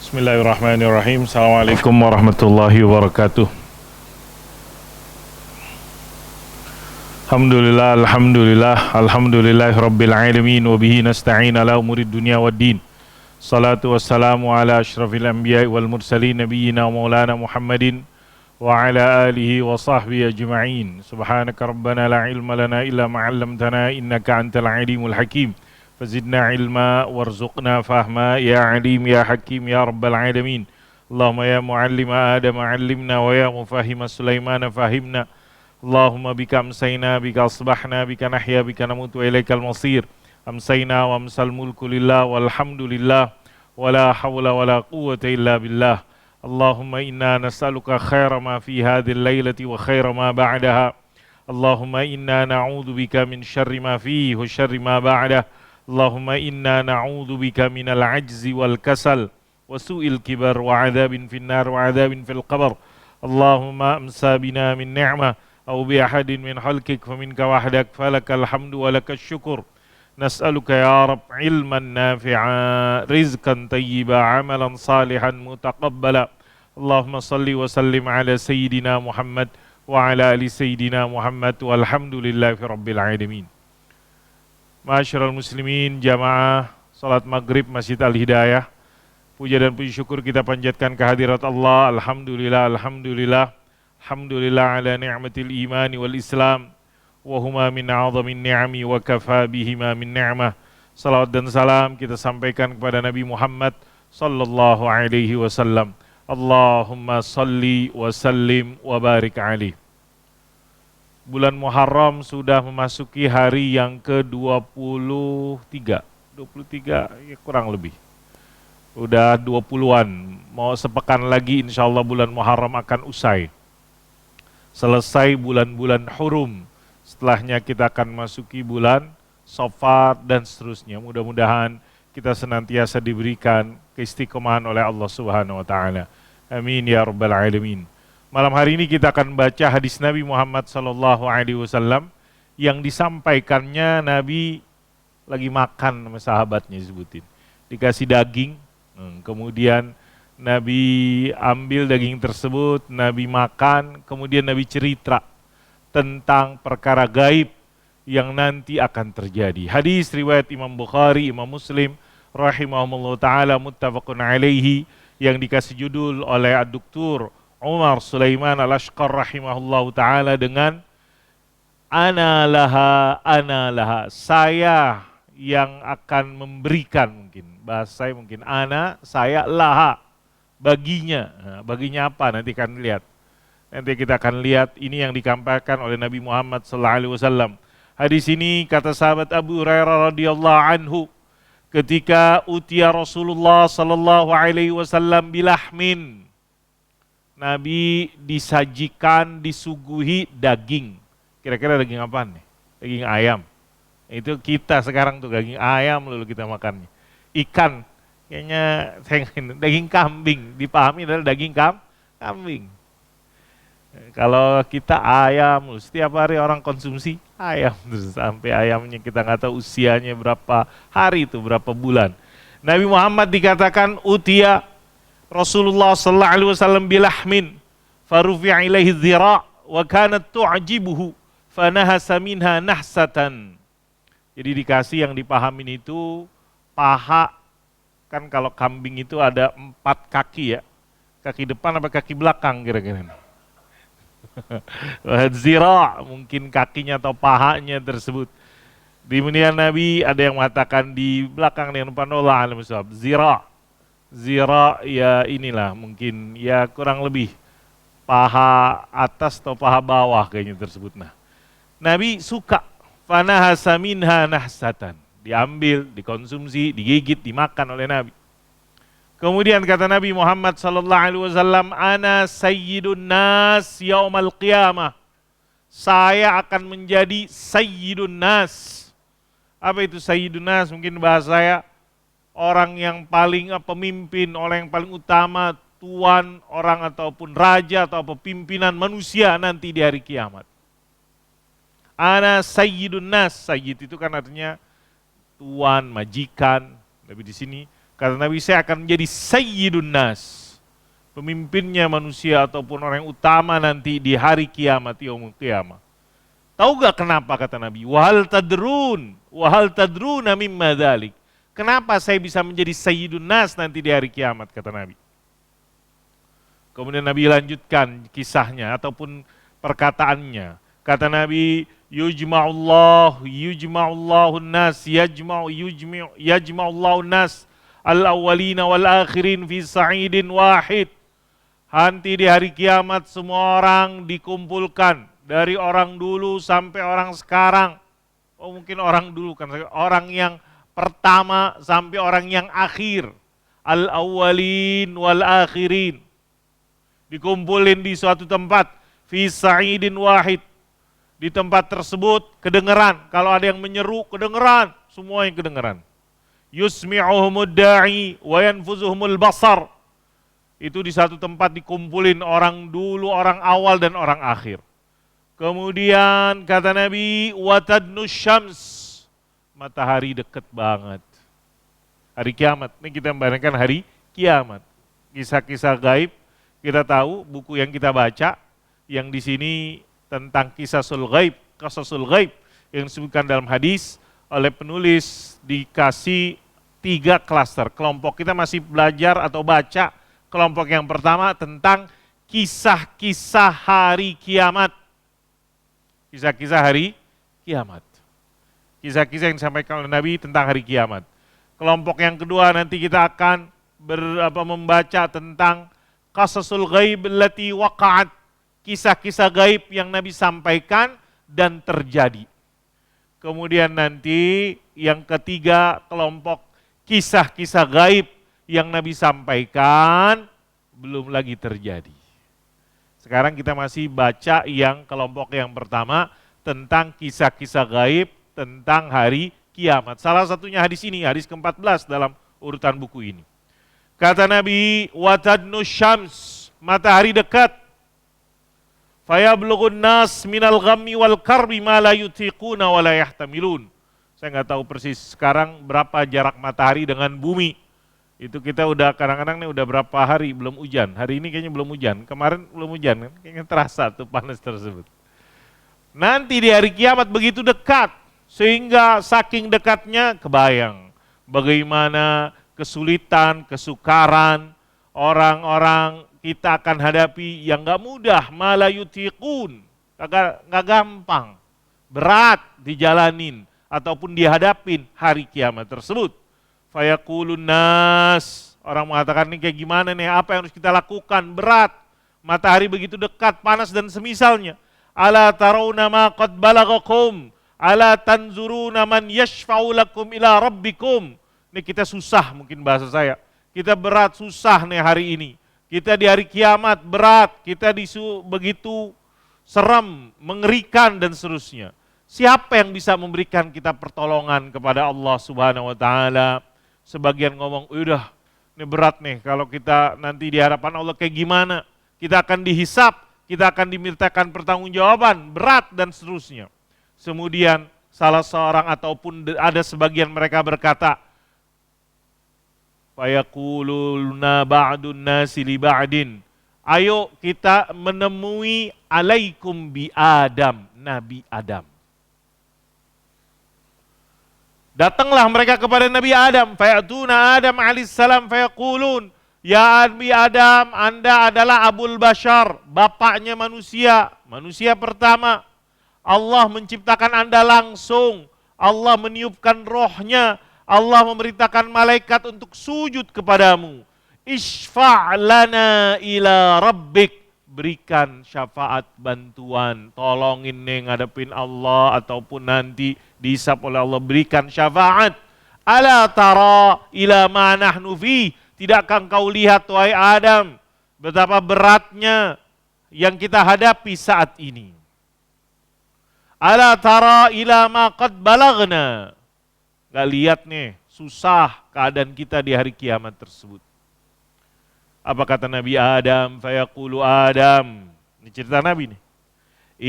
Bismillahirrahmanirrahim. Assalamualaikum warahmatullahi wabarakatuh. Alhamdulillah, rabbil alamin wa bihi nasta'in ala umurid dunya waddin. Salatu wassalamu ala asyrafil anbiya'i wal mursalin nabiyyina maulana Muhammadin wa ala alihi wa sahbihi ajma'in. Subhanaka rabbana la ilma lana illa ma 'allamtana innaka antal alimul hakim. Fazidna ilma warzuqna fahma ya alim ya hakim ya rabbal alamin. Allahumma ya muallima Adam 'allimna wa ya mufahhima Sulaiman fahimna. Allahumma bika amsayna bika asbahna bika nahya bika namutu wa ilaikal masir. Amsayna wa amsal mulku lillah walhamdulillah wa la hawla wa la quwwata illa billah. Allahumma inna nas'aluka khaira ma fi hadhihi al-lailati wa khaira ma ba'daha. Allahumma inna na'udzu bika min syarri ma fihi wa syarri ma ba'dahu. Allahumma inna na'udzu bika minal ajzi wal kasal wa su'il kibar wa 'adzabin finnar wa 'adzabin fil qabr. Allahumma amsa bina min ni'mah aw bi ahadin min khalqik faminka wahdak falakal hamdu wa lakas syukur. Nas'aluka ya Rabb ilman nafi'a, rizqan tayyiba, 'amalan salihan mutaqabbala. Allahumma salli wa sallim ala sayyidina Muhammad wa ala ali sayyidina Muhammad walhamdulillahi rabbil alamin. Ma'asyiral muslimin, jamaah salat maghrib Masjid Al-Hidayah. Puja dan puji syukur kita panjatkan kehadirat Allah. Alhamdulillah ala ni'matil imani wal islam wa huma min a'zamin ni'ami wa kafa bihima min ni'mah. Salawat dan salam kita sampaikan kepada Nabi Muhammad sallallahu alaihi wasallam. Allahumma salli wa sallim wa barik alaihi. Bulan Muharram sudah memasuki hari yang ke-23. 23 ya kurang lebih. Udah 20-an. Mau sepekan lagi insyaallah bulan Muharram akan usai. Selesai bulan-bulan hurum. Setelahnya kita akan masuki bulan Safar dan seterusnya. Mudah-mudahan kita senantiasa diberikan keistiqomahan oleh Allah Subhanahu wa taala. Amin ya rabbal alamin. Malam hari ini kita akan baca hadis Nabi Muhammad SAW yang disampaikannya Nabi lagi makan sama sahabatnya disebutin. Dikasih daging, kemudian Nabi ambil daging tersebut, Nabi makan, kemudian Nabi cerita tentang perkara gaib yang nanti akan terjadi. Hadis riwayat Imam Bukhari, Imam Muslim, rahimahumullah ta'ala muttafaqun alaihi, yang dikasih judul oleh Ad-Doktor Umar Sulaiman Al-Ashqar rahimahullahu ta'ala dengan ana laha, saya yang akan memberikan, mungkin bahasa saya mungkin ana, saya, laha, baginya. Nah, baginya apa nanti akan lihat. Nanti kita akan lihat ini yang dikampaikan oleh Nabi Muhammad sallallahu alaihi wasallam. Hadis ini kata sahabat Abu Hurairah radhiyallahu anhu, ketika utia Rasulullah sallallahu alaihi wasallam bilahmin, Nabi disajikan, disuguhi daging. Kira-kira daging apa nih? Daging ayam. Itu kita sekarang tuh daging ayam lalu kita makannya. Ikan, kayaknya daging kambing. Dipahami adalah daging kambing. Kalau kita ayam, setiap hari orang konsumsi ayam. Terus sampai ayamnya kita nggak tahu usianya berapa hari itu, berapa bulan. Nabi Muhammad dikatakan utia Rasulullah sallallahu alaihi wasallam bilahmin farufi'a ilaihi dhira' wa kanat tu'jibuhu fanahasa minha nahsatan. Jadi dikasih yang dipahamin itu paha, kan kalau kambing itu ada 4 kaki ya. Kaki depan apa kaki belakang kira-kira? Zira' mungkin kakinya atau pahanya tersebut. Di kemudian Nabi ada yang mengatakan di belakang dengan depan, Allah alam bisawab. Zira ya inilah mungkin ya kurang lebih paha atas atau paha bawah kayaknya tersebut. Nah, Nabi suka fanahasa minha nahsatan, diambil, dikonsumsi, digigit, dimakan oleh Nabi. Kemudian kata Nabi Muhammad sallallahu alaihi wasallam, ana sayyidun nas yaumal qiyamah. Saya akan menjadi sayyidun nas. Apa itu sayyidun nas? Mungkin bahasa saya orang yang paling pemimpin, orang yang paling utama, tuan, orang ataupun raja atau pimpinan manusia nanti di hari kiamat. Ana sayyidun nas, sayyid itu kan artinya tuan, majikan. Tapi di sini Kata Nabi, saya akan menjadi sayyidun nas, pemimpinnya manusia ataupun orang yang utama nanti di hari kiamat, yaumul qiyamah. Tahu gak kenapa kata Nabi? Wahal tadruna mimma dzalik. Kenapa saya bisa menjadi sayyidun nas nanti di hari kiamat, kata Nabi. Kemudian Nabi lanjutkan kisahnya ataupun perkataannya. Kata Nabi, yujma'ullahu nas, yajma'ullahu nas al-awwalina wal-akhirin fi sa'idin wahid. Nanti di hari kiamat semua orang dikumpulkan, dari orang dulu sampai orang sekarang. Oh mungkin orang dulu kan, orang yang pertama sampai orang yang akhir. Al-awwalin wal-akhirin. Dikumpulin di suatu tempat, fi sa'idin wahid. Di tempat tersebut kedengeran, kalau ada yang menyeru kedengeran, semua yang kedengeran. Yusmi'uhumud da'i wa yanfuzuhumul basar. Itu di satu tempat dikumpulin orang dulu, orang awal dan orang akhir. Kemudian kata Nabi, watadnus syams, matahari dekat banget. Hari kiamat, ini kita membayangkan hari kiamat. Kisah-kisah gaib, kita tahu buku yang kita baca, yang di sini tentang kisasul gaib, qasasul gaib yang disebutkan dalam hadis oleh penulis dikasih 3 klaster. Kelompok kita masih belajar atau baca kelompok yang pertama tentang kisah-kisah hari kiamat. Kisah-kisah hari kiamat. Kisah-kisah yang disampaikan oleh Nabi tentang hari kiamat. Kelompok yang kedua nanti kita akan membaca tentang qasasul ghaib allati waqa'at. Kisah-kisah gaib yang Nabi sampaikan dan terjadi. Kemudian nanti yang ketiga kelompok kisah-kisah gaib yang Nabi sampaikan belum lagi terjadi. Sekarang kita masih baca yang kelompok yang pertama tentang kisah-kisah gaib tentang hari kiamat. Salah satunya hadis ini, hadis ke-14 dalam urutan buku ini. Kata Nabi, watadnus syams, matahari dekat. Fayablughun nas minal ghammi wal karbi ma la yutiquna wa la yahtamilun. Saya nggak tahu persis sekarang berapa jarak matahari dengan bumi. Itu kita udah kadang-kadang nih udah berapa hari belum hujan. Hari ini kayaknya belum hujan. Kemarin belum hujan kan? Kayaknya terasa tuh panas tersebut. Nanti di hari kiamat begitu dekat sehingga saking dekatnya kebayang bagaimana kesulitan, kesukaran orang-orang kita akan hadapi yang gak mudah, malah yutiqun, gak gampang, berat dijalanin ataupun dihadapin hari kiamat tersebut. Fayaqulun nas, orang mengatakan ini kayak gimana nih, apa yang harus kita lakukan, berat, matahari begitu dekat, panas dan semisalnya. Ala tarawna ma qad balagakum, ala tanzuruna man yashfa'u lakum ila rabbikum. Ini kita susah mungkin bahasa saya, kita berat susah nih hari ini. Kita di hari kiamat berat, kita begitu seram, mengerikan dan seterusnya. Siapa yang bisa memberikan kita pertolongan kepada Allah Subhanahu wa taala? Sebagian ngomong, udah ini berat nih kalau kita nanti di hadapan Allah kayak gimana? Kita akan dihisap, kita akan dimintakan pertanggungjawaban, berat dan seterusnya. Kemudian salah seorang ataupun ada sebagian mereka berkata, fayaquluna ba'dun nasi li ba'din. Ayo kita menemui alaikum bi Adam, Nabi Adam. Datanglah mereka kepada Nabi Adam, fayatuna Adam alaihissalam fayaqulun, ya Nabi Adam, Anda adalah Abul Bashar, bapaknya manusia, manusia pertama. Allah menciptakan Anda langsung, Allah meniupkan rohnya, Allah memerintahkan malaikat untuk sujud kepadamu. Isfa' lana ila rabbik. Berikan syafaat bantuan. Tolongin nih ngadepin Allah ataupun nanti dihisap oleh Allah. Berikan syafaat. Ala tara ila ma nahnu fi. Tidakkah engkau lihat wahai Adam betapa beratnya yang kita hadapi saat ini. Ala tara ila ma qad balagna. Gak lihat nih, susah keadaan kita di hari kiamat tersebut. Apa kata Nabi Adam? Fayaqulu Adam. Ini cerita Nabi nih.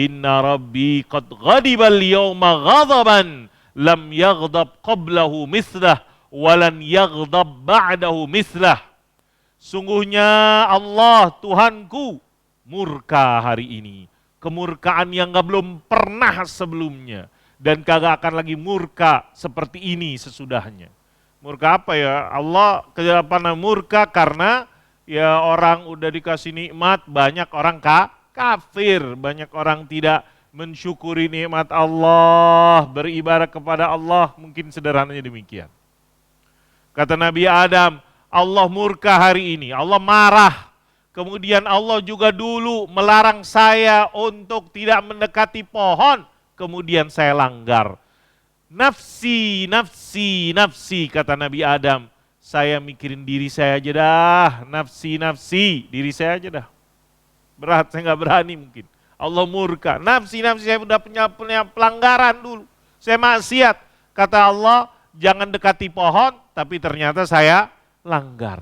Inna rabbi qad ghadibal yawma ghadaban lam yaghdab qablahu mithlah walan yaghdab ba'dahu mithlah. Sungguhnya Allah Tuhanku murka hari ini. Kemurkaan yang belum pernah sebelumnya. Dan kagak akan lagi murka seperti ini sesudahnya. Murka apa ya? Allah kenapa murka? Karena ya orang udah dikasih nikmat, banyak orang kafir. Banyak orang tidak mensyukuri nikmat Allah, beribadah kepada Allah. Mungkin sederhananya demikian. Kata Nabi Adam, Allah murka hari ini, Allah marah. Kemudian Allah juga dulu melarang saya untuk tidak mendekati pohon, kemudian saya langgar. Nafsi, nafsi, nafsi, kata Nabi Adam. Saya mikirin diri saya aja dah, nafsi, nafsi, diri saya aja dah. Berat, saya nggak berani mungkin. Allah murka, nafsi, nafsi, saya udah punya pelanggaran dulu. Saya maksiat, kata Allah, jangan dekati pohon, tapi ternyata saya langgar.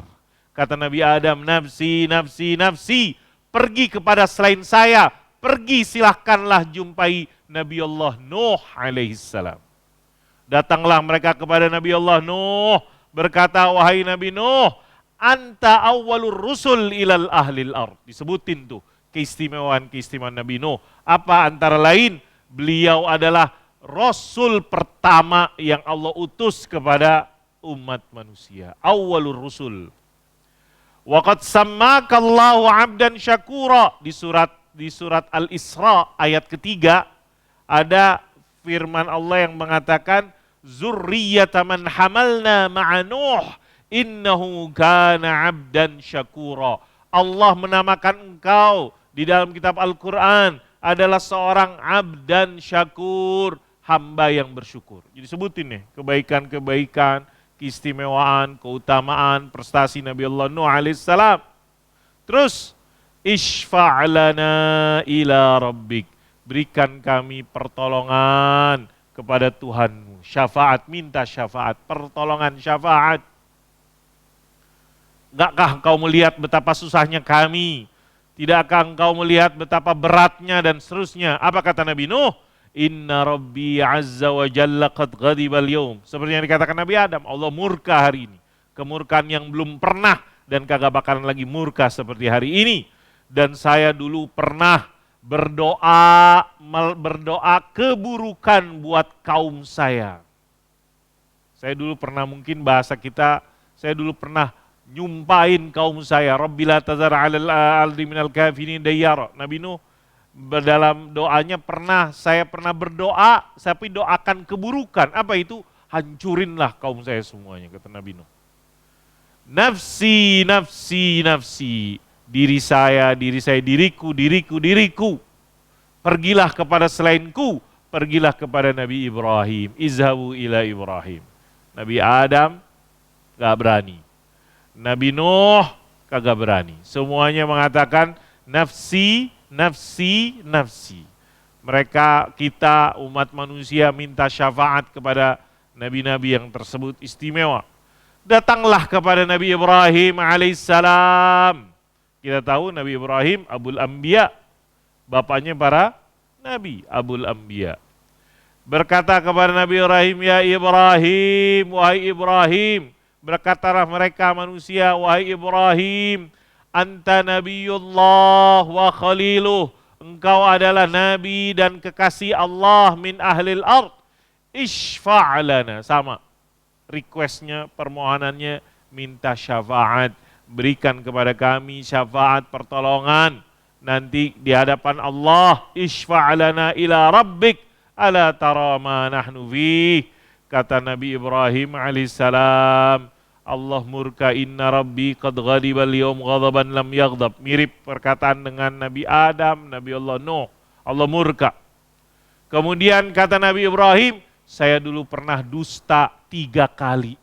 Kata Nabi Adam, nafsi, nafsi, nafsi, pergi kepada selain saya, pergi silahkanlah jumpai Nabi Allah Nuh alaihissalam. Datanglah mereka kepada Nabi Allah Nuh, berkata, wahai Nabi Nuh, anta awwalur rusul ilal ahlil ard. Disebutin tuh keistimewaan-keistimewaan Nabi Nuh. Apa antara lain, beliau adalah Rasul pertama yang Allah utus kepada umat manusia. Awwalur rusul. Waqad sammakallahu abdan syakura. Di surat Al-Isra ayat ketiga ada firman Allah yang mengatakan zurriyata man hamalna ma'a Nuh innahu kana abdan syakura. Allah menamakan engkau di dalam kitab Al-Quran adalah seorang abdan syakur, hamba yang bersyukur. Jadi sebutin nih kebaikan-kebaikan, keistimewaan, keutamaan, prestasi Nabi Allah Nuh alaihissalam. Terus, ishfa'lana ila rabbik. Berikan kami pertolongan kepada Tuhanmu. Syafaat, minta syafaat, pertolongan syafaat. Enggakah engkau melihat betapa susahnya kami? Tidakkah engkau melihat betapa beratnya dan seterusnya? Apa kata Nabi Nuh? Inna Rabbi Azza wa Jalla qad ghadibal yawm. Seperti yang dikatakan Nabi Adam, Allah murka hari ini. Kemurkaan yang belum pernah dan kagak bakalan lagi murka seperti hari ini. Dan saya dulu pernah berdoa keburukan buat kaum saya. Saya dulu pernah, mungkin bahasa kita, saya dulu pernah nyumpain kaum saya. Rabbi la tazar 'alal ardi minal kafirin dayyara. Nabi Nuh dalam doanya saya pernah berdoa, tapi doakan keburukan. Apa itu? Hancurinlah kaum saya semuanya, kata Nabi Nuh. Nafsi, nafsi, nafsi. Diri saya, diriku, diriku, diriku. Pergilah kepada selainku, pergilah kepada Nabi Ibrahim. Izhabu ila Ibrahim. Nabi Adam gak berani. Nabi Nuh kagak berani. Semuanya mengatakan nafsi, nafsi, nafsi. Kita umat manusia minta syafaat kepada nabi-nabi yang tersebut istimewa. Datanglah kepada Nabi Ibrahim alaihissalam. Kita tahu Nabi Ibrahim Abul Anbiya, bapaknya para nabi, Abul Anbiya. Berkata kepada Nabi Ibrahim, ya Ibrahim, wahai Ibrahim. Berkatalah mereka manusia, wahai Ibrahim, anta nabiyullah wa khaliluh. Engkau adalah nabi dan kekasih Allah min ahlil ard. Ishfa'lana. Sama. Requestnya, permohonannya, minta syafaat. Berikan kepada kami syafaat pertolongan. Nanti di hadapan Allah. Ishfa'lana ila rabbik. Ala tara ma nahnu fih. Kata Nabi Ibrahim alaihissalam, Allah murka, inna rabbi qad ghadibal yawm ghadaban lam yaghdab. Mirip perkataan dengan Nabi Adam, Nabi Allah Nuh. Allah murka. Kemudian kata Nabi Ibrahim, saya dulu pernah dusta 3 kali.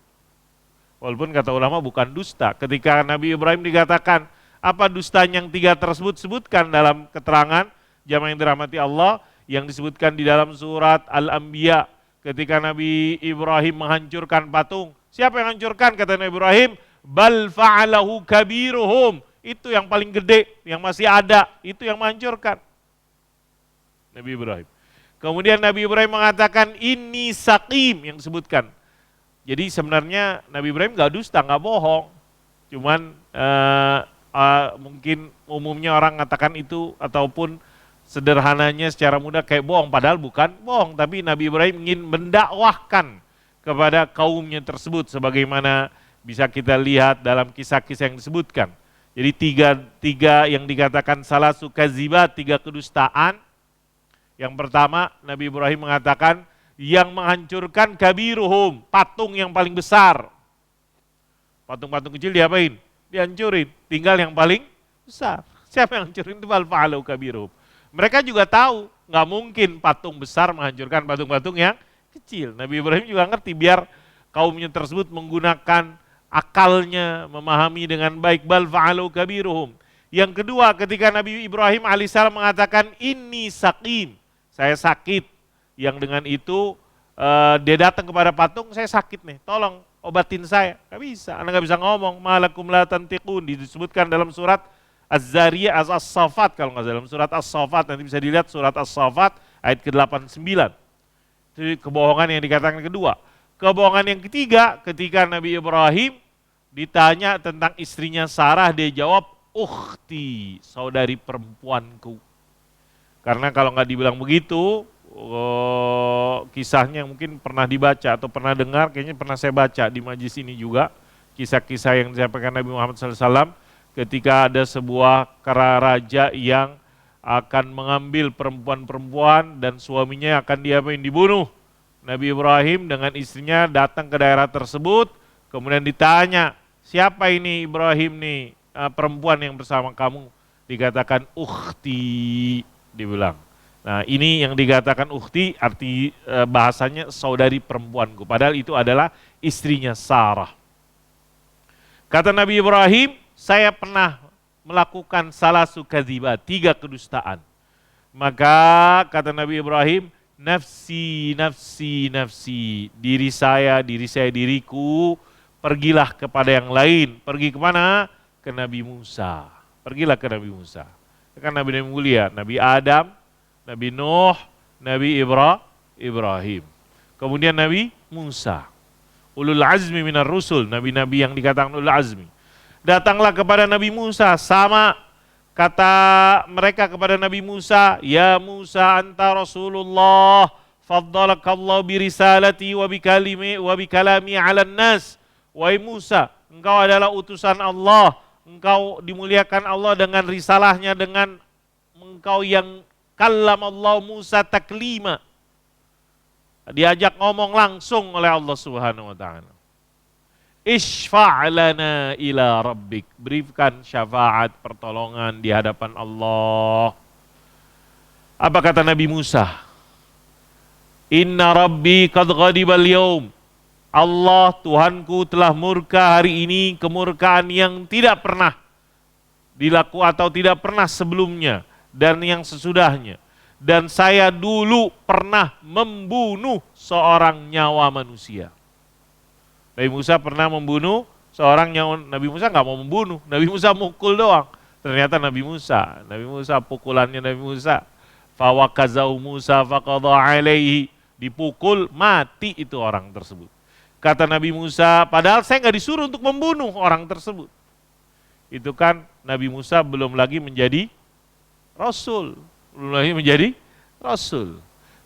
Walaupun kata ulama bukan dusta. Ketika Nabi Ibrahim dikatakan, apa dustanya yang 3 tersebut, sebutkan dalam keterangan jamaah yang dirahmati Allah, yang disebutkan di dalam surat Al-Anbiya. Ketika Nabi Ibrahim menghancurkan patung. Siapa yang hancurkan? Kata Nabi Ibrahim, bal fa'alahu kabiruhum. Itu yang paling gede, yang masih ada. Itu yang menghancurkan. Nabi Ibrahim. Kemudian Nabi Ibrahim mengatakan, ini saqim, yang disebutkan. Jadi sebenarnya Nabi Ibrahim nggak dusta, nggak bohong. Cuman mungkin umumnya orang mengatakan itu, ataupun sederhananya secara mudah kayak bohong, padahal bukan bohong, tapi Nabi Ibrahim ingin mendakwahkan kepada kaumnya tersebut sebagaimana bisa kita lihat dalam kisah-kisah yang disebutkan. Jadi tiga yang dikatakan salah sukazibat, tiga kedustaan. Yang pertama, Nabi Ibrahim mengatakan yang menghancurkan kabiruhum, patung yang paling besar. Patung-patung kecil diapain? Dihancurin. Tinggal yang paling besar. Siapa yang hancurin itu? Bal fa'alu kabiruhum. Mereka juga tahu, nggak mungkin patung besar menghancurkan patung-patung yang kecil. Nabi Ibrahim juga ngerti biar kaumnya tersebut menggunakan akalnya, memahami dengan baik. Bal fa'alu kabiruhum. Yang kedua, ketika Nabi Ibrahim alaihissalam mengatakan ini sakim, saya sakit. Yang dengan itu dia datang kepada patung, saya sakit nih, tolong obatin saya. Gak bisa, Anda gak bisa ngomong. Malakum la tantiqun, disebutkan dalam surat Az-Zariyah, As-Saffat, kalau nggak dalam surat As-Saffat, nanti bisa dilihat surat As-Saffat ayat ke-89. Itu kebohongan yang dikatakan kedua. Kebohongan yang ketiga, ketika Nabi Ibrahim ditanya tentang istrinya Sarah, dia jawab, ukhti, saudari perempuanku. Karena kalau nggak dibilang begitu, kisahnya mungkin pernah dibaca atau pernah dengar, kayaknya pernah saya baca di majlis ini juga, kisah-kisah yang disampaikan Nabi Muhammad SAW ketika ada sebuah raja yang akan mengambil perempuan-perempuan dan suaminya akan dibunuh. Nabi Ibrahim dengan istrinya datang ke daerah tersebut, kemudian ditanya, siapa ini Ibrahim nih, perempuan yang bersama kamu? Dikatakan ukhti, dibilang. Nah, ini yang dikatakan ukhti, arti bahasanya saudari perempuanku. Padahal itu adalah istrinya Sarah. Kata Nabi Ibrahim, saya pernah melakukan salah sukadziba, 3 kedustaan. Maka kata Nabi Ibrahim, nafsi, nafsi, nafsi, diri saya, diriku, pergilah kepada yang lain. Pergi kemana? Ke Nabi Musa. Pergilah ke Nabi Musa. Kan Nabi mulia, Nabi Adam, Nabi Nuh, Nabi Ibrahim. Kemudian Nabi Musa. Ulul azmi minar rusul, nabi-nabi yang dikatakan ulul azmi. Datanglah kepada Nabi Musa, sama kata mereka kepada Nabi Musa, ya Musa anta Rasulullah, faddalakallahu birisalati wa bikalami 'alan nas. Wahai Musa, engkau adalah utusan Allah, engkau dimuliakan Allah dengan risalahnya, dengan engkau yang kallam Allah Musa taklima. Diajak ngomong langsung oleh Allah Subhanahu wa taala. Ishfa'lana ila rabbik, berikan syafaat pertolongan di hadapan Allah. Apa kata Nabi Musa? Inna rabbi qad ghadibal yaum. Allah Tuhanku telah murka hari ini, kemurkaan yang tidak pernah dilakukan atau tidak pernah sebelumnya dan yang sesudahnya. Dan saya dulu pernah membunuh seorang nyawa manusia. Nabi Musa pernah membunuh seorang nyawa. Nabi Musa nggak mau membunuh, Nabi Musa mukul doang. Ternyata Nabi Musa pukulannya Nabi Musa. Fawakazau Musa faqadha alaihi, dipukul mati itu orang tersebut. Kata Nabi Musa, padahal saya nggak disuruh untuk membunuh orang tersebut. Itu kan Nabi Musa belum lagi menjadi Rasul.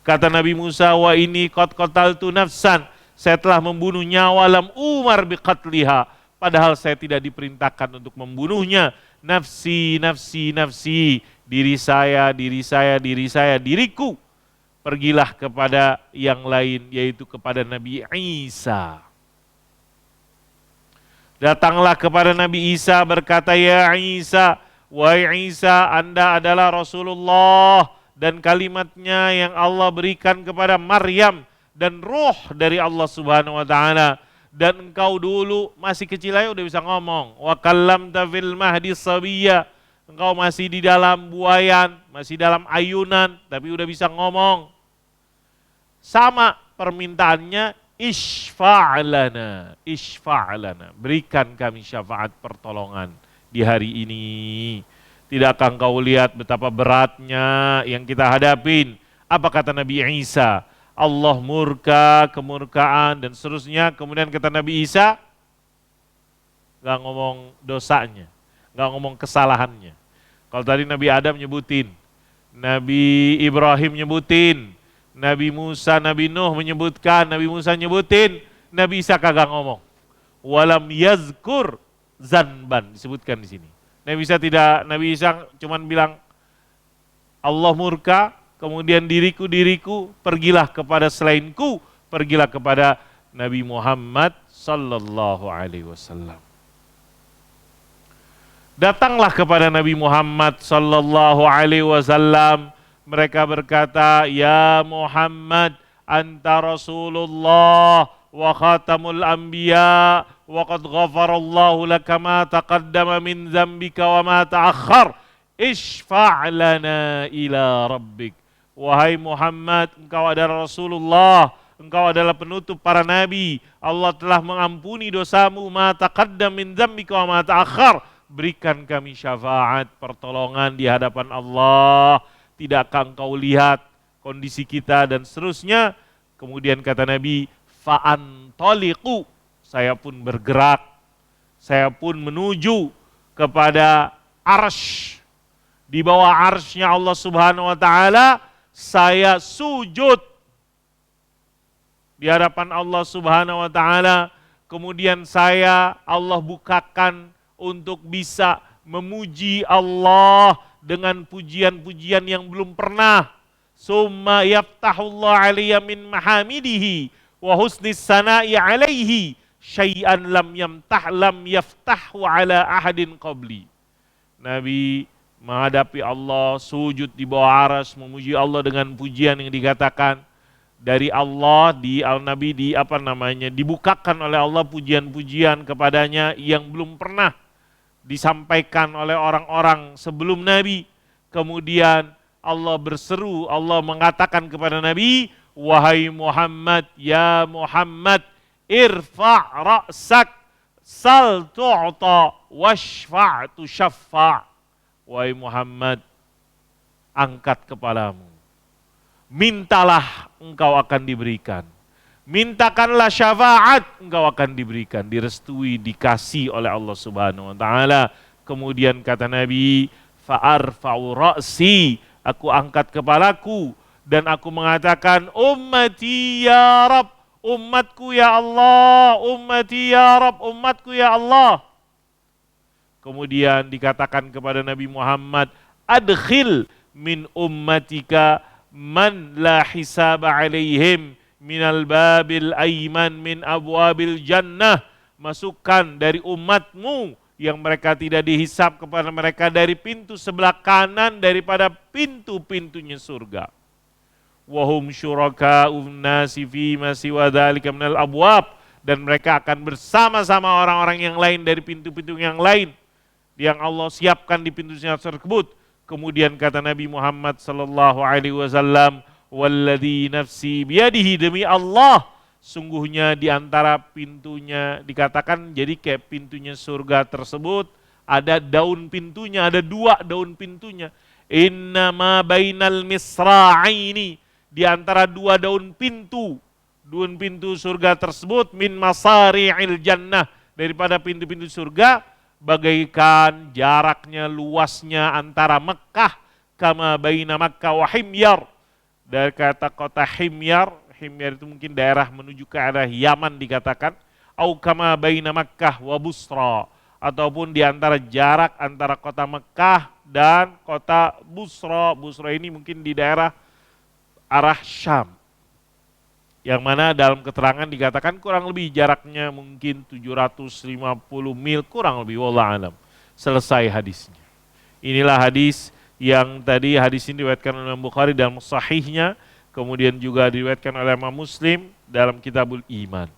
Kata Nabi Musa, wa ini qad qataltu nafsan, saya telah membunuh nyawa lam umar biqatliha, padahal saya tidak diperintahkan untuk membunuhnya. Nafsi, nafsi, nafsi, diri saya, diriku. Pergilah kepada yang lain, yaitu kepada Nabi Isa. Datanglah kepada Nabi Isa, berkata, ya Isa, wahai Isa, Anda adalah Rasulullah dan kalimatnya yang Allah berikan kepada Maryam dan roh dari Allah Subhanahu wa taala. Dan engkau dulu masih kecil aja udah bisa ngomong. Wa kallamta fil mahdi sabiyya. Engkau masih di dalam buayan, masih dalam ayunan, tapi udah bisa ngomong. Sama permintaannya, ishfa'lana, berikan kami syafaat pertolongan di hari ini. Tidakkah engkau lihat betapa beratnya yang kita hadapin? Apa kata Nabi Isa? Allah murka, kemurkaan dan seterusnya. Kemudian kata Nabi Isa, nggak ngomong dosanya, nggak ngomong kesalahannya. Kalau tadi Nabi Adam nyebutin, Nabi Ibrahim nyebutin, Nabi Musa, Nabi Nuh menyebutkan, Nabi Musa nyebutin, Nabi Isa kagak ngomong. Walam yazkur zanban disebutkan di sini. Nabi Isa cuman bilang Allah murka, kemudian diriku, pergilah kepada selainku, pergilah kepada Nabi Muhammad sallallahu alaihi wasallam. Datanglah kepada Nabi Muhammad sallallahu alaihi wasallam. Mereka berkata, "Ya Muhammad, anta Rasulullah wa khatamul anbiya wa qad ghafarallahu laka ma taqaddama min dzambika wa ma ta'akhkhar. Ishfa' lana ila rabbik." Wahai Muhammad, engkau adalah Rasulullah, engkau adalah penutup para nabi. Allah telah mengampuni dosamu, ma taqaddam min dzambika wa ma ta'akhkhar. Berikan kami syafaat, pertolongan di hadapan Allah. Tidakkah engkau lihat kondisi kita dan seterusnya? Kemudian kata Nabi, fa'antoliqu, saya pun bergerak, saya pun menuju kepada arsy. Di bawah arsy-Nya Allah Subhanahu wa taala, saya sujud di hadapan Allah Subhanahu wa taala. Kemudian Allah bukakan untuk bisa memuji Allah dengan pujian-pujian yang belum pernah. Summa yaftahullah alayya min mahamidihi wa husnis sana'i alaihi syai'an lam yaftahu ala ahadin qabli. Nabi menghadapi Allah, sujud di bawah arsy, memuji Allah dengan pujian yang dikatakan dari Allah, Nabi dibukakan oleh Allah pujian-pujian kepadanya yang belum pernah disampaikan oleh orang-orang sebelum Nabi. Kemudian Allah berseru, Allah mengatakan kepada Nabi, wahai Muhammad, ya Muhammad, irfa' ra'sak, sal tu'ta, washfa' tushaffa'. Wahai Muhammad, angkat kepalamu, mintalah engkau akan diberikan. Mintakanlah syafaat, engkau akan diberikan, direstui, dikasih oleh Allah Subhanahu wa taala. Kemudian kata Nabi, fa'arfa'u ra'si, aku angkat kepalaku dan aku mengatakan, ummati ya Rabb, umatku ya Allah, ummati ya Rabb, umatku ya Allah. Kemudian dikatakan kepada Nabi Muhammad, adkhil min ummatika man la hisaba alaihim minal babil aiman min abwabil jannah. Masukkan dari umatmu yang mereka tidak dihisab kepada mereka dari pintu sebelah kanan daripada pintu-pintunya surga. Wahum syuraka'un nasi fima siwa dzalika minal abwab, dan mereka akan bersama-sama orang-orang yang lain dari pintu-pintu yang lain yang Allah siapkan di pintunya tersebut. Kemudian kata Nabi Muhammad sallallahu alaihi wasallam, walladzi nafsi biyadihi, demi Allah, sungguhnya di antara pintunya dikatakan jadi kayak pintunya surga tersebut ada daun pintunya, ada dua daun pintunya. Innama bainal misra'aini, di antara dua daun pintu surga tersebut, min masari'il jannah, daripada pintu-pintu surga, bagaikan jaraknya, luasnya antara Mekah, kama baina Makkah wa Himyar. Dari kata kota Himyar itu mungkin daerah menuju ke arah Yaman dikatakan, au kama baina Makkah wa Busra, ataupun di antara jarak antara kota Mekah dan kota Busra. Busra ini mungkin di daerah arah Syam, yang mana dalam keterangan dikatakan kurang lebih jaraknya mungkin 750 mil, kurang lebih, wallahu alam. Selesai hadisnya. Inilah hadis yang tadi, hadis ini diriwayatkan oleh Imam Bukhari dalam sahihnya, kemudian juga diriwayatkan oleh Imam Muslim dalam Kitabul Iman.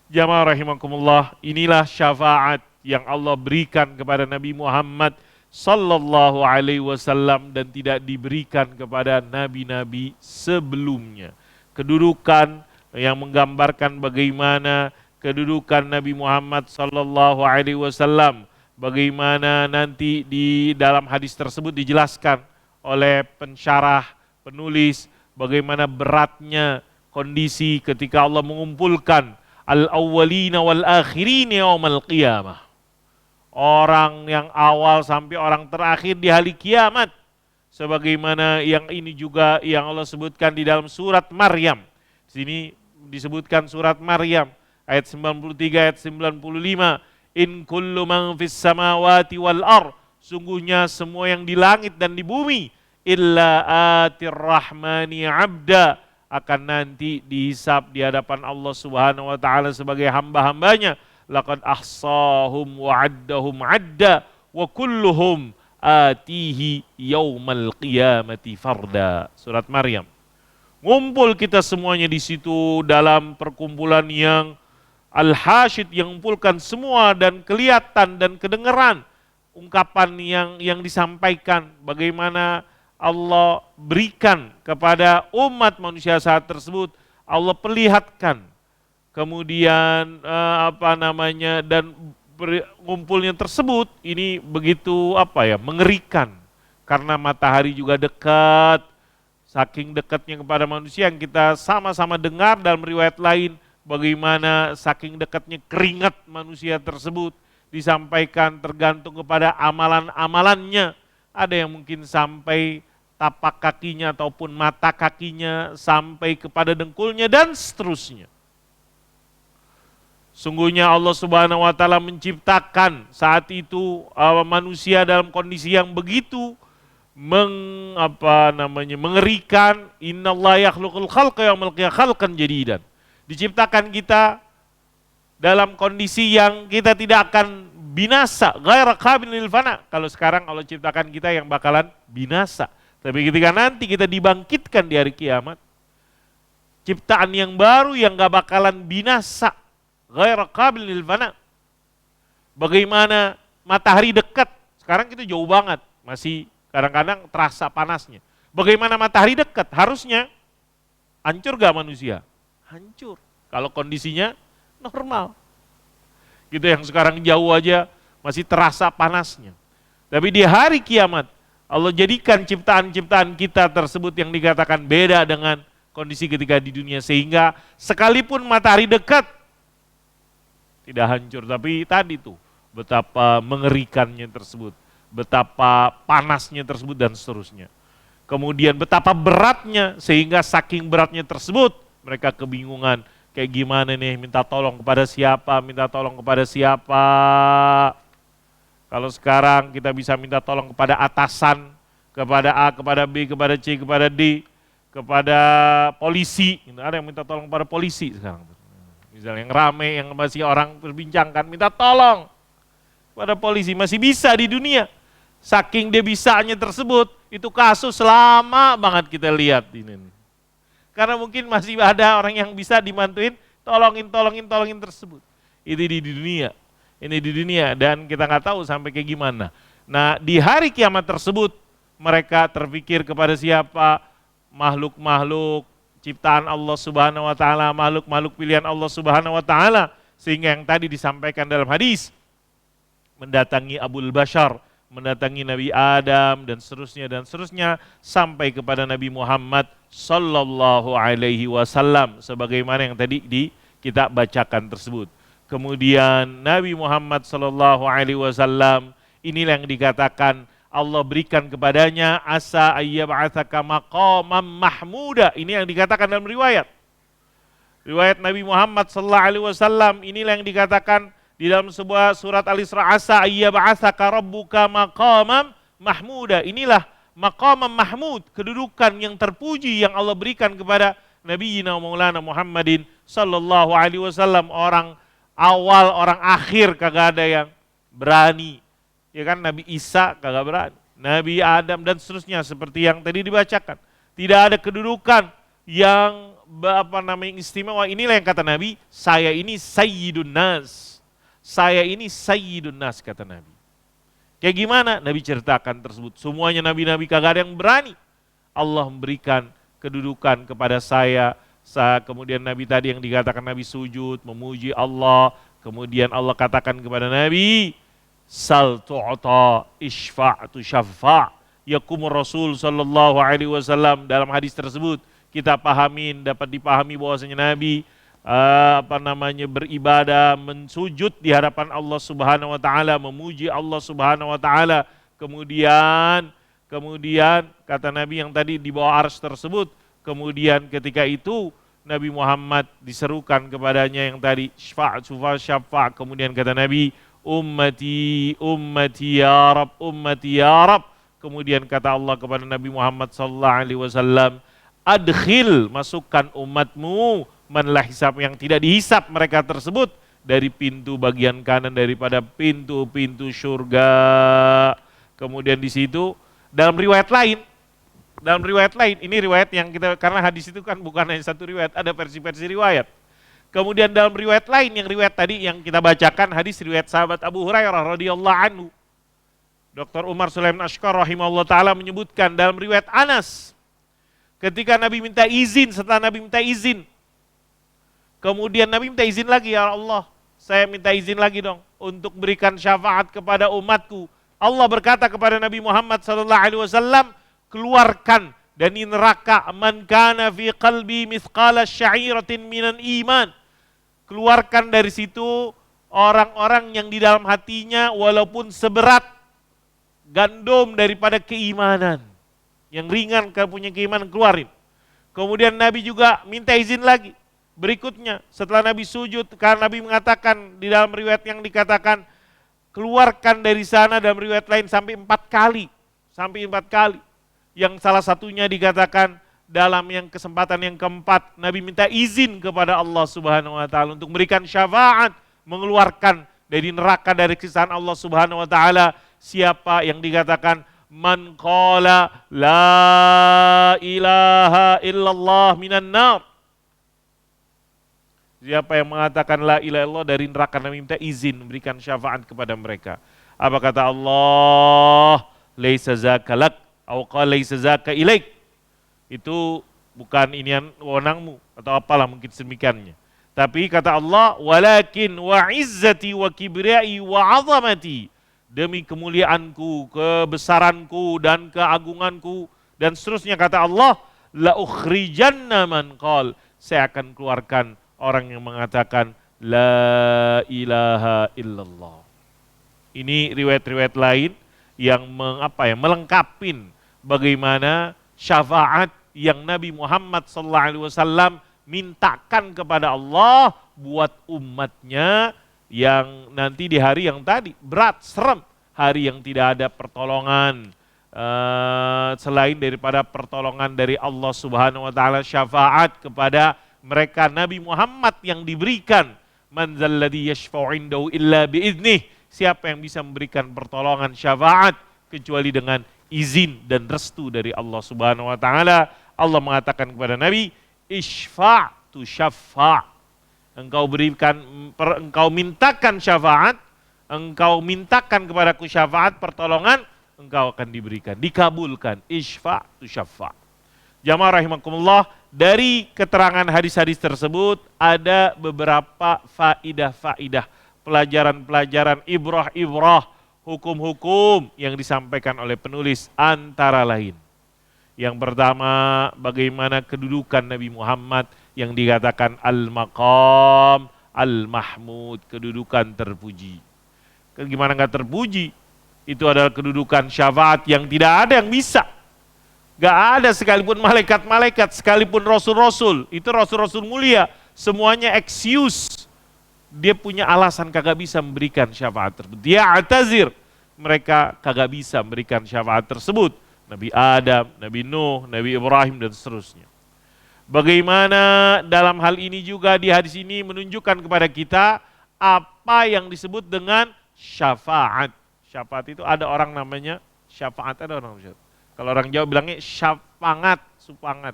Jamaah rahimakumullah, inilah syafaat yang Allah berikan kepada Nabi Muhammad sallallahu alaihi wasallam dan tidak diberikan kepada nabi-nabi sebelumnya. Kedudukan yang menggambarkan bagaimana kedudukan Nabi Muhammad sallallahu alaihi wasallam, bagaimana nanti di dalam hadis tersebut dijelaskan oleh pensyarah, penulis, bagaimana beratnya kondisi ketika Allah mengumpulkan al-awwalina wal akhirin yaumal qiyamah. Orang yang awal sampai orang terakhir di hari kiamat. Sebagaimana yang ini juga yang Allah sebutkan di dalam surat Maryam. Di sini disebutkan surat Maryam ayat 93 ayat 95. In kullu man fis samawati wal ar. Sungguhnya semua yang di langit dan di bumi illa atir rahmani abda, akan nanti dihisab di hadapan Allah Subhanahu wa taala sebagai hamba-hambanya. Laqad ahsahum wa addahum adda wa kulluhum atihi yaumal qiyamati farda. Surat Maryam. Ngumpul kita semuanya di situ dalam perkumpulan yang al-hasyid, yang mengumpulkan semua dan kelihatan dan kedengeran ungkapan yang disampaikan, bagaimana Allah berikan kepada umat manusia saat tersebut, Allah perlihatkan. Kemudian dan ngumpulnya tersebut ini begitu mengerikan, karena matahari juga dekat, saking dekatnya kepada manusia yang kita sama-sama dengar dalam riwayat lain bagaimana saking dekatnya keringat manusia tersebut disampaikan tergantung kepada amalan-amalannya. Ada yang mungkin sampai tapak kakinya ataupun mata kakinya sampai kepada dengkulnya dan seterusnya. Sungguhnya Allah Subhanahu wa taala menciptakan saat itu manusia dalam kondisi yang begitu mengerikan. Innallaha yakhluqul khalqa yaumal qiyamah khalqan jadidan. Diciptakan kita dalam kondisi yang kita tidak akan binasa, ghaira qabilin lil fana. Kalau sekarang Allah ciptakan kita yang bakalan binasa. Tapi ketika nanti kita dibangkitkan di hari kiamat, ciptaan yang baru yang gak bakalan binasa. Ghaira qabil lil fana. Bagaimana matahari dekat, sekarang kita jauh banget, masih kadang-kadang terasa panasnya. Bagaimana matahari dekat, harusnya hancur gak manusia? Hancur, kalau kondisinya normal. Gitu, yang sekarang jauh aja masih terasa panasnya. Tapi di hari kiamat, Allah jadikan ciptaan-ciptaan kita tersebut yang dikatakan beda dengan kondisi ketika di dunia. Sehingga sekalipun matahari dekat, tidak hancur, tapi tadi tuh betapa mengerikannya tersebut, betapa panasnya tersebut dan seterusnya. Kemudian betapa beratnya, sehingga saking beratnya tersebut mereka kebingungan, kayak gimana nih, minta tolong kepada siapa, minta tolong kepada siapa. Kalau sekarang kita bisa minta tolong kepada atasan, kepada A, kepada B, kepada C, kepada D, kepada polisi. Ada yang minta tolong kepada polisi sekarang. Misalnya yang rame, yang masih orang perbincangkan, minta tolong pada polisi, masih bisa di dunia. Saking dia bisanya tersebut, itu kasus lama banget kita lihat ini. Karena mungkin masih ada orang yang bisa dibantuin, tolongin tersebut. Itu di dunia, ini di dunia, dan kita nggak tahu sampai kayak gimana. Nah, di hari kiamat tersebut, mereka terpikir kepada siapa? Makhluk-makhluk ciptaan Allah Subhanahu wa taala, makhluk-makhluk pilihan Allah Subhanahu wa taala, sehingga yang tadi disampaikan dalam hadis mendatangi Abul Bashar, mendatangi Nabi Adam dan seterusnya sampai kepada Nabi Muhammad sallallahu alaihi wasallam sebagaimana yang tadi kita bacakan tersebut. Kemudian Nabi Muhammad sallallahu alaihi wasallam inilah yang dikatakan Allah berikan kepadanya asa ayyab'atsaka maqaman mahmuda. Ini yang dikatakan dalam riwayat. Riwayat Nabi Muhammad sallallahu alaihi wasallam inilah yang dikatakan di dalam sebuah surat Al-Isra, asa ayyab'atsaka rabbuka maqaman mahmuda. Inilah maqaman mahmud, kedudukan yang terpuji yang Allah berikan kepada Nabi Maulana Muhammadin sallallahu alaihi wasallam. Orang awal, orang akhir kagak ada yang berani. Ya kan, Nabi Isa kagak berani, Nabi Adam dan seterusnya seperti yang tadi dibacakan. Tidak ada kedudukan yang istimewa. Inilah yang kata Nabi, saya ini sayyidun nas. Saya ini sayyidun nas, kata Nabi. Kayak gimana? Nabi ceritakan tersebut. Semuanya nabi-nabi kagak ada yang berani. Allah memberikan kedudukan kepada saya. Kemudian Nabi tadi yang dikatakan Nabi sujud, memuji Allah. Kemudian Allah katakan kepada Nabi, sal tu'ta isfa' tu syaffa'. Yakumur Rasul sallallahu alaihi wasallam dalam hadis tersebut kita pahamin, dapat dipahami bahwasanya Nabi beribadah, mensujud di hadapan Allah Subhanahu wa taala, memuji Allah Subhanahu wa taala. Kemudian kata Nabi yang tadi di bawah arsy tersebut, kemudian ketika itu Nabi Muhammad diserukan kepadanya yang tadi syafa', kemudian kata Nabi, ummati ummati ya Rab, ummati ya Rab. Kemudian kata Allah kepada Nabi Muhammad sallallahu alaihi wasallam, adkhil, masukkan umatmu manlah hisab, yang tidak dihisab mereka tersebut, dari pintu bagian kanan daripada pintu-pintu surga. Kemudian di situ dalam riwayat lain, ini riwayat yang kita, karena hadis itu kan bukan hanya satu riwayat, ada versi-versi riwayat. Kemudian dalam riwayat lain, yang riwayat tadi yang kita bacakan, hadis riwayat sahabat Abu Hurairah radhiyallahu anhu, Dr. Umar Sulaiman Ashqar rahimahullah ta'ala menyebutkan dalam riwayat Anas, ketika Nabi minta izin, setelah Nabi minta izin, kemudian Nabi minta izin lagi, ya Allah, saya minta izin lagi dong untuk berikan syafaat kepada umatku. Allah berkata kepada Nabi Muhammad sallallahu alaihi wasallam, keluarkan dari neraka man kana fi qalbi mithqala sya'iratin minan iman. Keluarkan dari situ orang-orang yang di dalam hatinya walaupun seberat gandum daripada keimanan. Yang ringan punya keimanan, keluarin. Kemudian Nabi juga minta izin lagi. Berikutnya setelah Nabi sujud, karena Nabi mengatakan di dalam riwayat yang dikatakan keluarkan dari sana, dalam riwayat lain sampai 4 kali. Yang salah satunya dikatakan dalam yang kesempatan yang keempat, Nabi minta izin kepada Allah Subhanahu wa taala untuk memberikan syafaat, mengeluarkan dari neraka, dari siksaan Allah Subhanahu wa taala, siapa yang dikatakan man qala la ilaha illallah minan nar. Siapa yang mengatakan la ilaha illallah dari neraka, Nabi minta izin memberikan syafaat kepada mereka. Apa kata Allah? Laisa zakalak au qala laisa zaka ilaik. Itu bukan inian wewenangmu atau apalah mungkin sedemikiannya. Tapi kata Allah, walakin wa izzati wa kibriyai wa azamati, demi kemuliaanku, kebesaranku dan keagunganku, dan seterusnya kata Allah, la ukhrijanna man qal, saya akan keluarkan orang yang mengatakan la ilaha illallah. Ini riwayat-riwayat lain yang melengkapin bagaimana syafaat yang Nabi Muhammad SAW mintakan kepada Allah buat umatnya yang nanti di hari yang tadi berat, serem, hari yang tidak ada pertolongan selain daripada pertolongan dari Allah Subhanahu wa taala, syafaat kepada mereka Nabi Muhammad yang diberikan. Man zalladzi yashfa'u 'indahu illa biiznih, siapa yang bisa memberikan pertolongan syafaat kecuali dengan izin dan restu dari Allah Subhanahu wa taala. Allah mengatakan kepada Nabi, isfa' tu syafa'. Engkau mintakan syafaat, engkau mintakan kepadaku syafaat, pertolongan, engkau akan diberikan, dikabulkan. Isfa' tu syafa'. Jamaah rahimakumullah, dari keterangan hadis-hadis tersebut ada beberapa faidah-faidah, pelajaran-pelajaran, ibrah-ibrah, hukum-hukum yang disampaikan oleh penulis, antara lain. Yang pertama, bagaimana kedudukan Nabi Muhammad yang dikatakan al-maqam al-mahmud, kedudukan terpuji. Gimana nggak terpuji? Itu adalah kedudukan syafaat yang tidak ada yang bisa. Gak ada sekalipun malaikat-malaikat, sekalipun rasul-rasul, itu rasul-rasul mulia, semuanya excuse. Dia punya alasan kagak bisa memberikan syafaat tersebut. Dia atazir, mereka kagak bisa memberikan syafaat tersebut. Nabi Adam, Nabi Nuh, Nabi Ibrahim, dan seterusnya. Bagaimana dalam hal ini juga di hadis ini menunjukkan kepada kita apa yang disebut dengan syafaat. Syafaat itu ada orang namanya syafaat, ada orang namanya. Kalau orang Jawa bilangnya syafangat, supangat.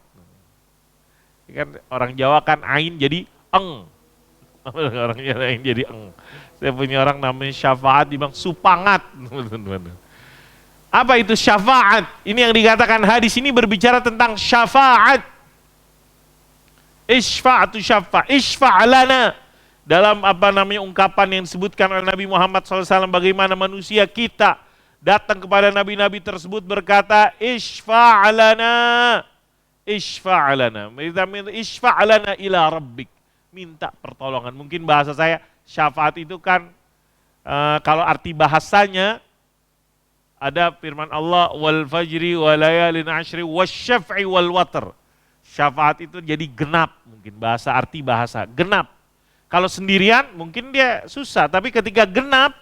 Kan orang Jawa kan ain jadi eng. Orang Jawa ain jadi eng. Saya punya orang namanya syafaat, dibilang supangat. Apa itu syafaat? Ini yang dikatakan hadis ini berbicara tentang syafaat. Isfa'atu syafa', isfa'lana. Dalam ungkapan yang disebutkan oleh Nabi Muhammad SAW, bagaimana manusia kita datang kepada nabi-nabi tersebut berkata, isfa'lana, Isfa'lana. Isfa'lana ila rabbik. Minta pertolongan. Mungkin bahasa saya, syafaat itu kan, kalau arti bahasanya, ada firman Allah, wal fajri wa layalin ashri wasyaf'i wal watr. Syafaat itu jadi genap, mungkin bahasa arti bahasa, genap. Kalau sendirian mungkin dia susah, tapi ketika genap,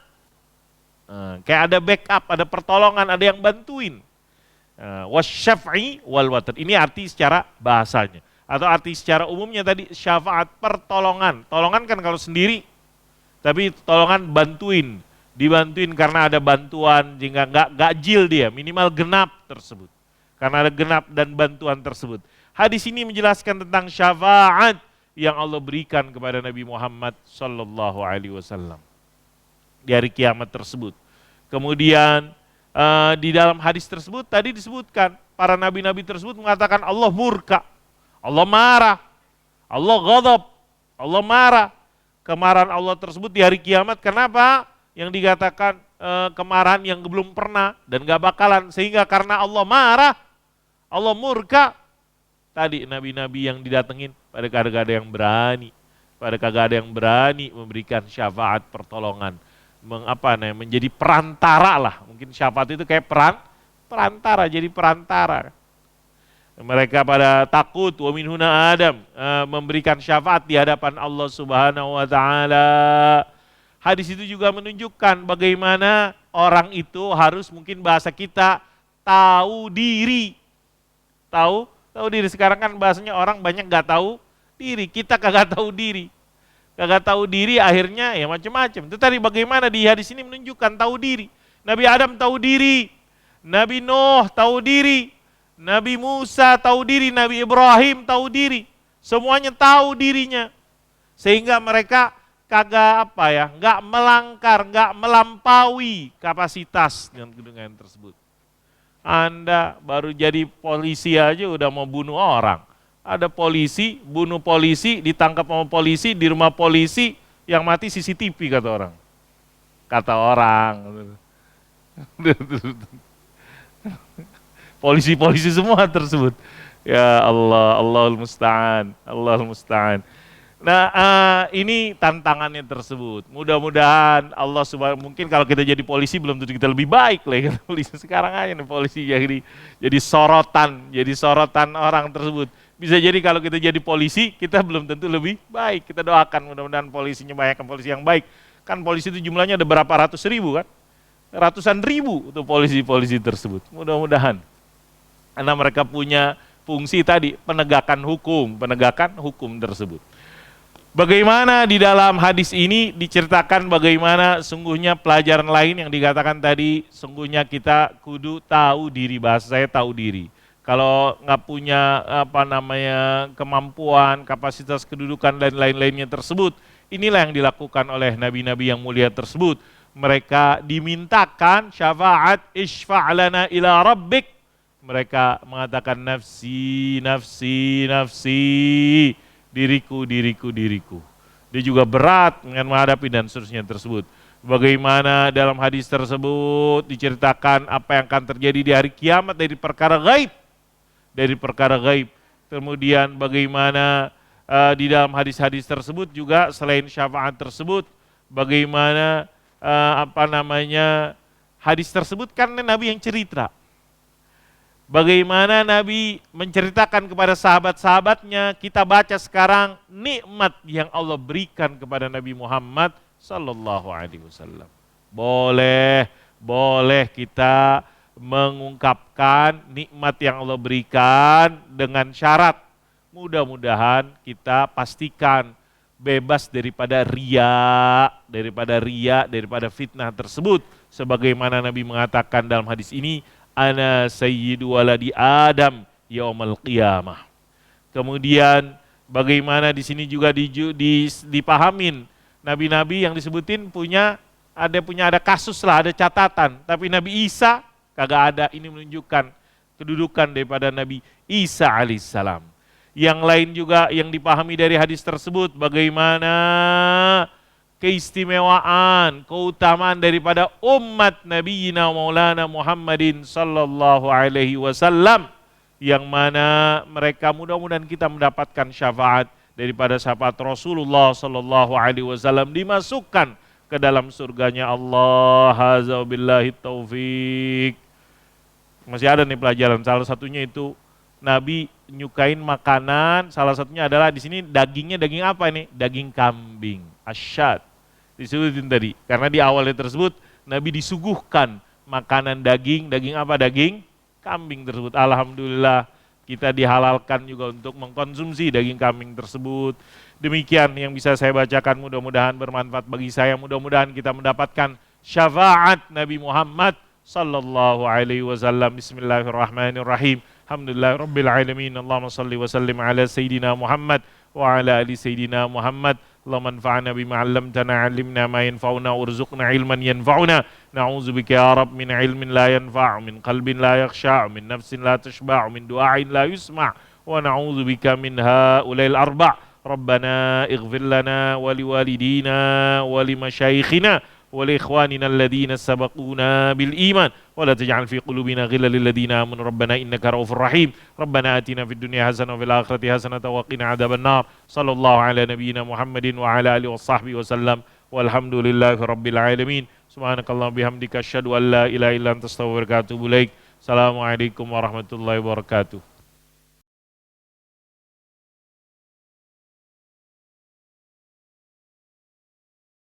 kayak ada backup, ada pertolongan, ada yang bantuin. Wasyaf'i wal watr. Ini arti secara bahasanya. Atau arti secara umumnya tadi syafaat, pertolongan. Tolongan kan kalau sendiri, tapi tolongan bantuin. Dibantuin karena ada bantuan, sehingga nggak jil dia, minimal genap tersebut. Karena ada genap dan bantuan tersebut. Hadis ini menjelaskan tentang syafaat yang Allah berikan kepada Nabi Muhammad sallallahu alaihi wasallam di hari kiamat tersebut. Kemudian di dalam hadis tersebut tadi disebutkan para nabi-nabi tersebut mengatakan Allah murka, Allah marah, Allah ghadab, Allah marah. Kemarahan Allah tersebut di hari kiamat, kenapa? Yang dikatakan kemarahan yang belum pernah dan gak bakalan, sehingga karena Allah marah, Allah murka. Tadi nabi-nabi yang didatengin pada kagak ada yang berani, pada kagak ada yang berani memberikan syafaat pertolongan. Menjadi perantara lah. Mungkin syafaat itu kayak perantara, jadi perantara. Mereka pada takut, wa min huna Adam, memberikan syafaat di hadapan Allah Subhanahu wa taala. Hadis itu juga menunjukkan bagaimana orang itu harus, mungkin bahasa kita, tahu diri. Tahu diri. Sekarang kan bahasanya orang banyak gak tahu diri. Kita kagak tahu diri. Kagak tahu diri, akhirnya ya macam-macam. Itu tadi bagaimana di hadis ini menunjukkan tahu diri. Nabi Adam tahu diri, Nabi Nuh tahu diri, Nabi Musa tahu diri, Nabi Ibrahim tahu diri. Semuanya tahu dirinya. Sehingga mereka kagak nggak melanggar, nggak melampaui kapasitas dengan tersebut. Anda baru jadi polisi aja udah mau bunuh orang. Ada polisi, bunuh polisi, ditangkap sama polisi, di rumah polisi, yang mati CCTV kata orang. Kata orang. Polisi-polisi semua tersebut. Ya Allah, Allahul Musta'an, Allahul Musta'an. Nah, ini tantangannya tersebut. Mudah-mudahan Allah subhanahu, mungkin kalau kita jadi polisi belum tentu kita lebih baik lah. Polisi sekarang aja nih polisi jadi sorotan orang tersebut. Bisa jadi kalau kita jadi polisi, kita belum tentu lebih baik. Kita doakan mudah-mudahan polisinya banyak, polisi yang baik. Kan polisi itu jumlahnya ada berapa ratus ribu kan? Ratusan ribu untuk polisi-polisi tersebut. Mudah-mudahan. Karena mereka punya fungsi tadi, penegakan hukum tersebut. Bagaimana di dalam hadis ini diceritakan bagaimana sungguhnya pelajaran lain yang dikatakan tadi, sungguhnya kita kudu tahu diri, bahasa saya tahu diri. Kalau nggak punya kemampuan, kapasitas kedudukan dan lain-lainnya tersebut, inilah yang dilakukan oleh nabi-nabi yang mulia tersebut. Mereka dimintakan syafaat, isfa'lana ila rabbik. Mereka mengatakan nafsi, nafsi, nafsi, diriku, diriku, diriku. Dia juga berat dengan menghadapi dan seterusnya tersebut. Bagaimana dalam hadis tersebut diceritakan apa yang akan terjadi di hari kiamat dari perkara gaib. Kemudian bagaimana di dalam hadis-hadis tersebut juga selain syafaat tersebut, bagaimana hadis tersebut kan Nabi yang cerita. Bagaimana Nabi menceritakan kepada sahabat-sahabatnya, kita baca sekarang nikmat yang Allah berikan kepada Nabi Muhammad sallallahu alaihi wasallam. Boleh kita mengungkapkan nikmat yang Allah berikan dengan syarat mudah-mudahan kita pastikan bebas daripada riya, daripada fitnah tersebut. Sebagaimana Nabi mengatakan dalam hadis ini, ana sayyidu waladi Adam yaumal qiyamah. Kemudian bagaimana di sini juga dipahamin nabi-nabi yang disebutin ada kasus lah, ada catatan. Tapi Nabi Isa kagak ada. Ini menunjukkan kedudukan daripada Nabi Isa alaihissalam. Yang lain juga yang dipahami dari hadis tersebut, bagaimana keistimewaan, keutamaan daripada umat Nabi Maulana Muhammadin sallallahu alaihi wasallam. yang mana mereka mudah-mudahan kita mendapatkan syafaat daripada syafaat Rasulullah sallallahu alaihi wasallam, dimasukkan ke dalam surganya Allah. Hadza billahi taufik. Masih ada nih pelajaran, salah satunya itu Nabi nyukain makanan, salah satunya adalah di sini dagingnya daging apa ini? Daging kambing, asyad. Disebutin tadi, karena di awalnya tersebut Nabi disuguhkan makanan daging, daging apa? Daging kambing tersebut. Alhamdulillah kita dihalalkan juga untuk mengkonsumsi daging kambing tersebut. Demikian yang bisa saya bacakan, mudah-mudahan bermanfaat bagi saya, mudah-mudahan kita mendapatkan syafaat Nabi Muhammad sallallahu alaihi wasallam. Bismillahirrahmanirrahim. Alhamdulillah rabbil alamin. Allahumma salli wa sallim ala sayyidina Muhammad wa ala ali sayyidina Muhammad. Allahumma anfa'na bima 'allamtana, 'allimna ma yanfa'una, warzuqna ilman yanfa'una. Na'udzubika ya Rabb min ilmin la yanfa', min qalbin la yakhsha', min nafsin la tashba', min du'ain la yusma'. Wa na'udzubika min ha'ula'il arba'. Rabbana ighfir lana wa liwalidina wa limasyayikhina wa liikhwanina alladhina sabaquna bil iman wa la taj'al fi qulubina ghillan lil ladzina amanu rabbana innaka ra'ufur rahim. Rabbana atina fid dunya hasanah wa fil akhirati hasanah wa qina adzabannar. Sallallahu ala nabiyyina Muhammadin wa ala alihi washabbihi wasallam. Walhamdulillahi rabbil alamin. Subhanakallahumma bihamdika asyhadu an la ilaha illa anta astaghfiruka wa atubu ilaik. Assalamualaikum warahmatullahi wabarakatuh.